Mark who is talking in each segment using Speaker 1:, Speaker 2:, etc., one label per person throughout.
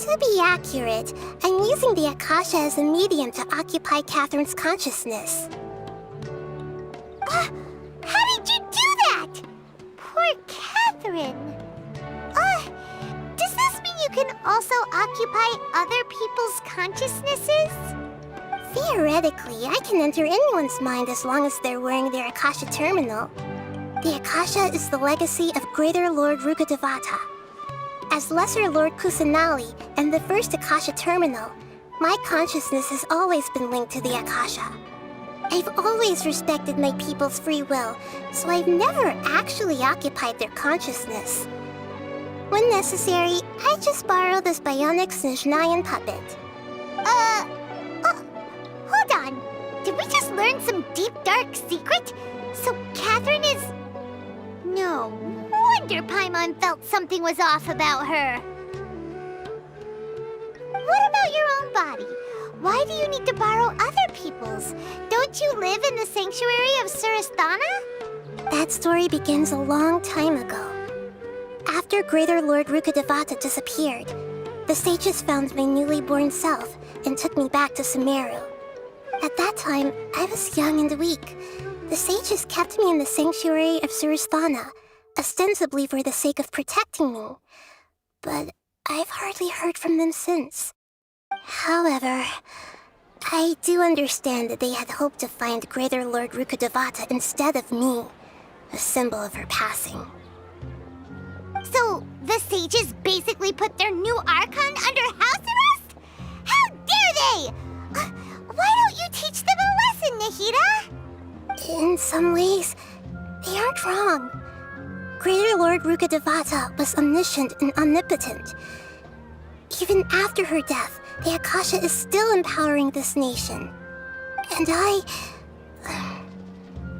Speaker 1: To be accurate, I'm using the Akasha as a medium to occupy Catherine's consciousness.
Speaker 2: How did you do that? Poor Catherine. Does this mean you can also occupy other people's consciousnesses?
Speaker 1: Theoretically, I can enter anyone's mind as long as they're wearing their Akasha terminal. The Akasha is the legacy of Greater Lord Rukkhadevata. As Lesser Lord Kusanali and the first Akasha terminal, my consciousness has always been linked to the Akasha. I've always respected my people's free will, so I've never actually occupied their consciousness. When necessary, I just borrow this bionic Snezhnayan puppet.
Speaker 2: Hold on. Did we just learn some deep, dark secret? So Catherine is... No wonder Paimon felt something was off about her. What about your own body? Why do you need to borrow other people's? Don't you live in the sanctuary of Surasthana?
Speaker 1: That story begins a long time ago. After Greater Lord Rukkhadevata disappeared, the sages found my newly born self and took me back to Sumeru. At that time, I was young and weak. The sages kept me in the sanctuary of Surasthana, ostensibly for the sake of protecting me. But I've hardly heard from them since. However, I do understand that they had hoped to find Greater Lord Rukkhadevata instead of me, a symbol of her passing.
Speaker 2: So, the sages basically put their new Archon under house arrest? How dare they! Why don't you teach them a lesson, Nahida?
Speaker 1: In some ways, they aren't wrong. Greater Lord Rukkhadevata was omniscient and omnipotent. Even after her death, the Akasha is still empowering this nation. And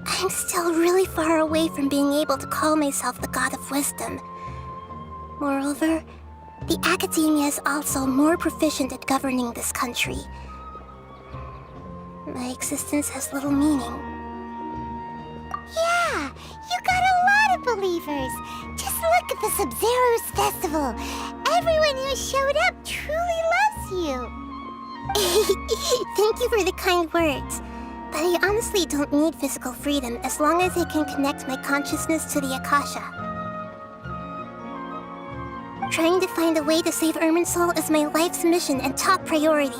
Speaker 1: I'm still really far away from being able to call myself the God of Wisdom. Moreover, the Academia is also more proficient at governing this country. My existence has little meaning.
Speaker 2: Yeah, you got a lot of believers. Just look at the Sub-Zero's festival. Everyone who showed up truly loves you.
Speaker 1: Thank you for the kind words. But I honestly don't need physical freedom as long as I can connect my consciousness to the Akasha. Trying to find a way to save Irminsul is my life's mission and top priority.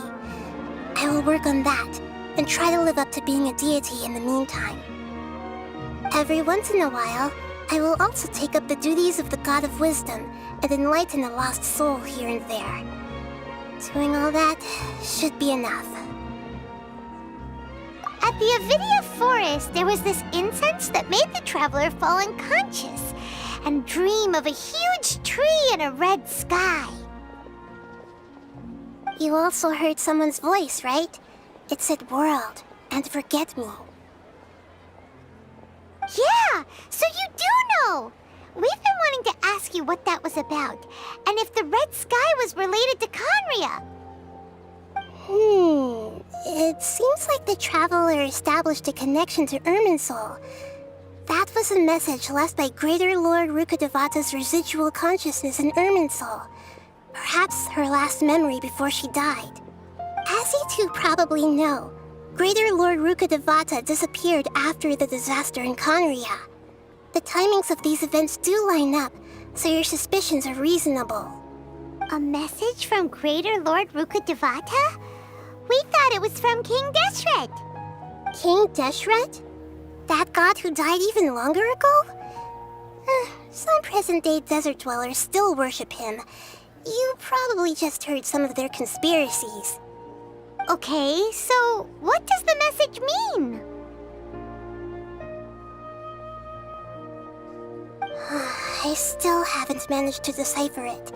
Speaker 1: I will work on that, and try to live up to being a deity in the meantime. Every once in a while, I will also take up the duties of the God of Wisdom and enlighten a lost soul here and there. Doing all that should be enough.
Speaker 2: At the Avidia Forest, there was this incense that made the traveler fall unconscious and dream of a huge tree and a red sky.
Speaker 1: You also heard someone's voice, right? It said world and forget me.
Speaker 2: Yeah, so you do know! We've been wanting to ask you what that was about, and if the red sky was related to Khaenri'ah.
Speaker 1: It seems like the traveler established a connection to Irminsul. That was a message left by Greater Lord Rukkhadevata's residual consciousness in Irminsul. Perhaps her last memory before she died. As you two probably know, Greater Lord Rukkhadevata disappeared after the disaster in Khaenri'ah. The timings of these events do line up, so your suspicions are reasonable.
Speaker 2: A message from Greater Lord Rukkhadevata? We thought it was from King Deshret.
Speaker 1: King Deshret? That god who died even longer ago? Some present-day desert dwellers still worship him. You probably just heard some of their conspiracies.
Speaker 2: Okay, so what does the message mean?
Speaker 1: I still haven't managed to decipher it.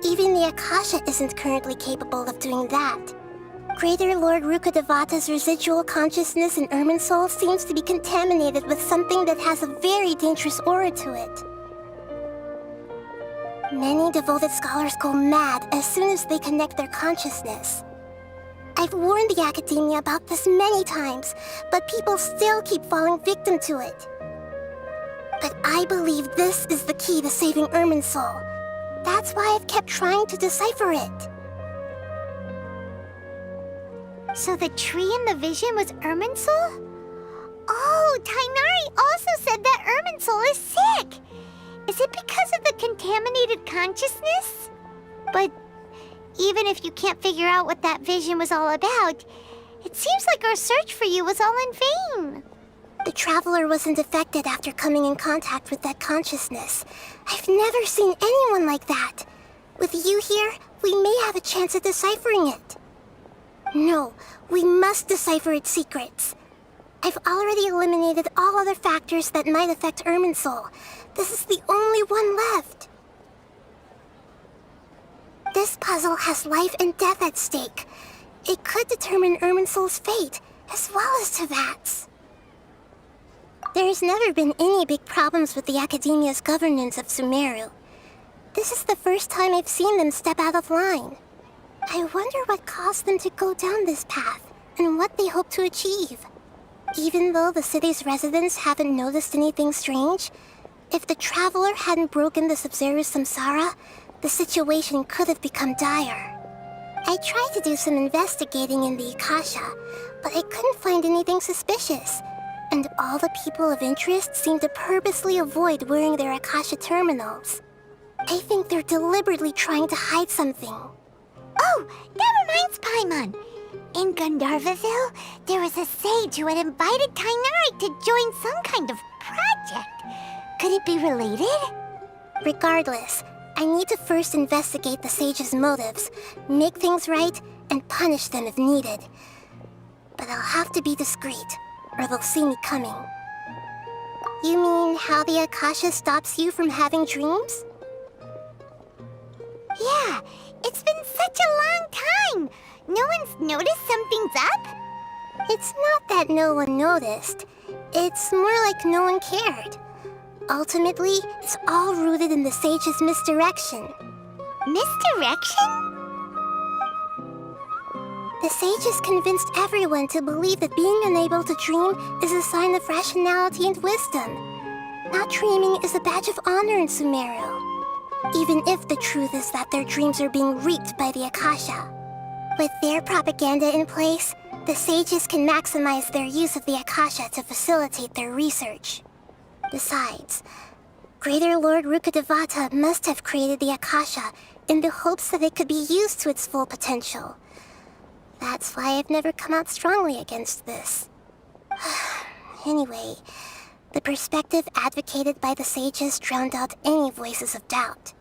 Speaker 1: Even the Akasha isn't currently capable of doing that. Greater Lord Rukkhadevata's residual consciousness in Irminsul seems to be contaminated with something that has a very dangerous aura to it. Many devoted scholars go mad as soon as they connect their consciousness. I've warned the Academia about this many times, but people still keep falling victim to it. But I believe this is the key to saving Irminsul. That That's why I've kept trying to decipher it.
Speaker 2: So the tree in the vision was Irminsul? Oh, Tainari also said that Irminsul is sick! Is it because of the contaminated consciousness? But even if you can't figure out what that vision was all about, it seems like our search for you was all in vain.
Speaker 1: The traveler wasn't affected after coming in contact with that consciousness. I've never seen anyone like that. With you here, we may have a chance at deciphering it. No, we must decipher its secrets. I've already eliminated all other factors that might affect Irminsul. This is the only one left. This puzzle has life and death at stake. It could determine Irminsul's fate, as well as Tevat's. There's never been any big problems with the Academia's governance of Sumeru. This is the first time I've seen them step out of line. I wonder what caused them to go down this path, and what they hope to achieve. Even though the city's residents haven't noticed anything strange, if the traveler hadn't broken the Sumeru samsara, the situation could have become dire. I tried to do some investigating in the Akasha, but I couldn't find anything suspicious. And all the people of interest seem to purposely avoid wearing their Akasha terminals. I think they're deliberately trying to hide something.
Speaker 2: Oh, that reminds Paimon. In Gandharvaville, there was a sage who had invited Tainari to join some kind of project. Could it be related?
Speaker 1: Regardless, I need to first investigate the sage's motives, make things right, and punish them if needed. But I'll have to be discreet, or they'll see me coming. You mean how the Akasha stops you from having dreams?
Speaker 2: Yeah, it's been such a long time. No one's noticed something's up?
Speaker 1: It's not that no one noticed. It's more like no one cared. Ultimately, it's all rooted in the sage's misdirection.
Speaker 2: Misdirection?
Speaker 1: The sage has convinced everyone to believe that being unable to dream is a sign of rationality and wisdom. Not dreaming is a badge of honor in Sumeru, even if the truth is that their dreams are being reaped by the Akasha. With their propaganda in place, the sages can maximize their use of the Akasha to facilitate their research. Besides, Greater Lord Rukkhadevata must have created the Akasha in the hopes that it could be used to its full potential. That's why I've never come out strongly against this. Anyway, the perspective advocated by the sages drowned out any voices of doubt.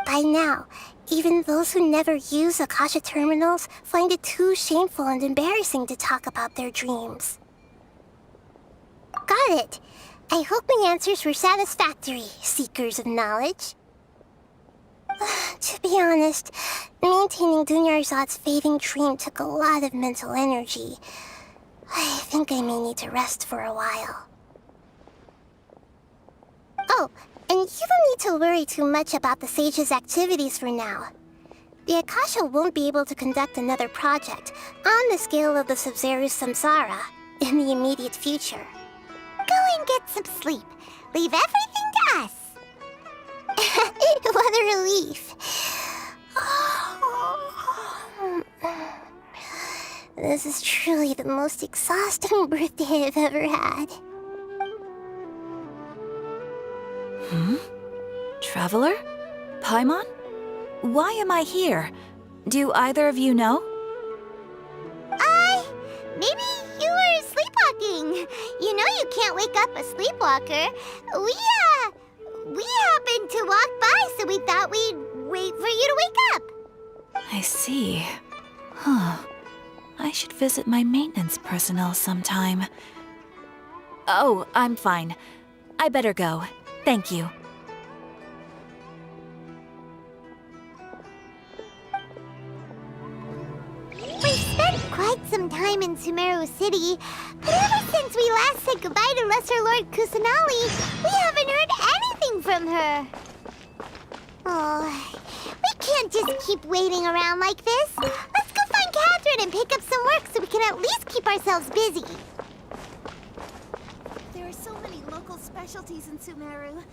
Speaker 1: By now, even those who never use Akasha terminals find it too shameful and embarrassing to talk about their dreams. Got it! I hope my answers were satisfactory, seekers of knowledge. To be honest, maintaining Dunyarzad's fading dream took a lot of mental energy. I think I may need to rest for a while. Oh, and you don't need to worry too much about the sage's activities for now. The Akasha won't be able to conduct another project on the scale of the Sumeru samsara in the immediate future.
Speaker 2: Go and get some sleep. Leave everything to us.
Speaker 1: What a relief. This is truly the most exhausting birthday I've ever had.
Speaker 3: Traveler? Paimon? Why am I here? Do either of you know?
Speaker 2: Maybe you were sleepwalking. You know you can't wake up a sleepwalker. We happened to walk by, so we thought we'd wait for you to wake up.
Speaker 3: I see. I should visit my maintenance personnel sometime. Oh, I'm fine. I better go. Thank you.
Speaker 2: We've spent quite some time in Sumeru City, but ever since we last said goodbye to Lesser Lord Kusanali, we haven't heard anything from her. Oh, we can't just keep waiting around like this. Let's go find Catherine and pick up some work so we can at least keep ourselves busy.
Speaker 4: There are so many local specialties in Sumeru.